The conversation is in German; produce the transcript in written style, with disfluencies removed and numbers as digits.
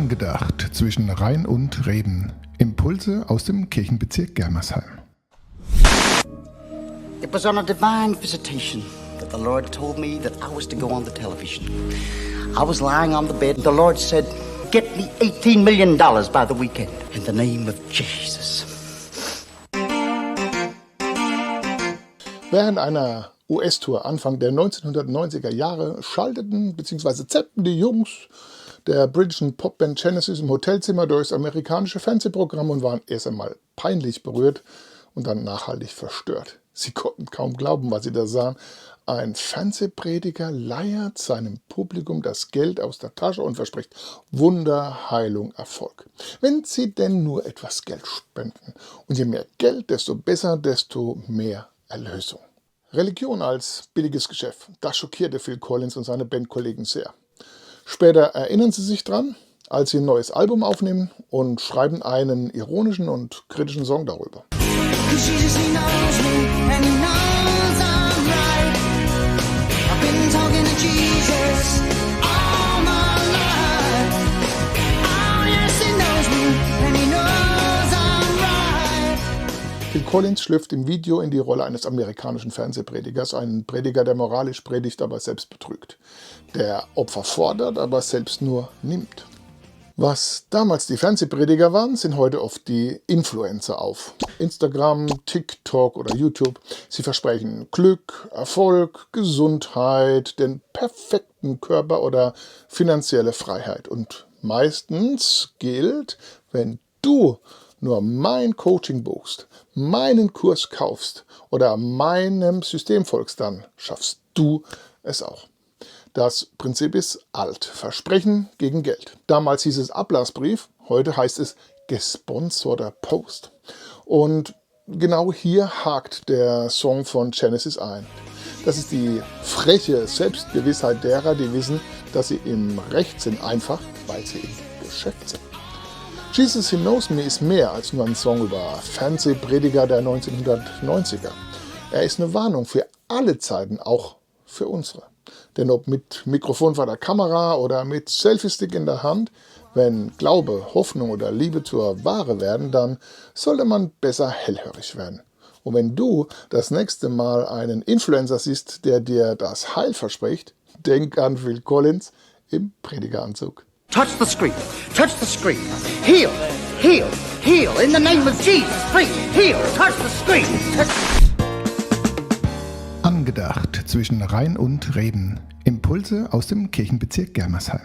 Angedacht zwischen Rhein und Reden. Impulse aus dem Kirchenbezirk Germersheim. It was on a divine visitation that the Lord told me that I was to go on the television. I was lying on the bed and the Lord said, "Get me $18 million by the weekend in the name of Jesus." Während einer US-Tour Anfang der 1990er Jahre schalteten bzw. zappten die Jungs der britischen Popband Genesis im Hotelzimmer durchs amerikanische Fernsehprogramm und waren erst einmal peinlich berührt und dann nachhaltig verstört. Sie konnten kaum glauben, was sie da sahen. Ein Fernsehprediger leiert seinem Publikum das Geld aus der Tasche und verspricht Wunder, Heilung, Erfolg. Wenn sie denn nur etwas Geld spenden. Und je mehr Geld, desto besser, desto mehr Erlösung. Religion als billiges Geschäft, das schockierte Phil Collins und seine Bandkollegen sehr. Später erinnern sie sich dran, als sie ein neues Album aufnehmen und schreiben einen ironischen und kritischen Song darüber. Phil Collins schlüpft im Video in die Rolle eines amerikanischen Fernsehpredigers, einen Prediger, der moralisch predigt, aber selbst betrügt. Der Opfer fordert, aber selbst nur nimmt. Was damals die Fernsehprediger waren, sind heute oft die Influencer auf Instagram, TikTok oder YouTube. Sie versprechen Glück, Erfolg, Gesundheit, den perfekten Körper oder finanzielle Freiheit. Und meistens gilt, wenn du nur mein Coaching buchst, meinen Kurs kaufst oder meinem System folgst, dann schaffst du es auch. Das Prinzip ist alt. Versprechen gegen Geld. Damals hieß es Ablassbrief, heute heißt es gesponsorter Post. Und genau hier hakt der Song von Genesis ein. Das ist die freche Selbstgewissheit derer, die wissen, dass sie im Recht sind, einfach weil sie im Geschäft sind. Jesus He Knows Me ist mehr als nur ein Song über Fernsehprediger der 1990er. Er ist eine Warnung für alle Zeiten, auch für unsere. Denn ob mit Mikrofon vor der Kamera oder mit Selfie-Stick in der Hand, wenn Glaube, Hoffnung oder Liebe zur Ware werden, dann sollte man besser hellhörig werden. Und wenn du das nächste Mal einen Influencer siehst, der dir das Heil verspricht, denk an Phil Collins im Predigeranzug. Touch the screen. Touch the screen. Heal. Heal. Heal. In the name of Jesus. Please. Heal. Touch the screen. Angedacht zwischen Rhein und Reden. Impulse aus dem Kirchenbezirk Germersheim.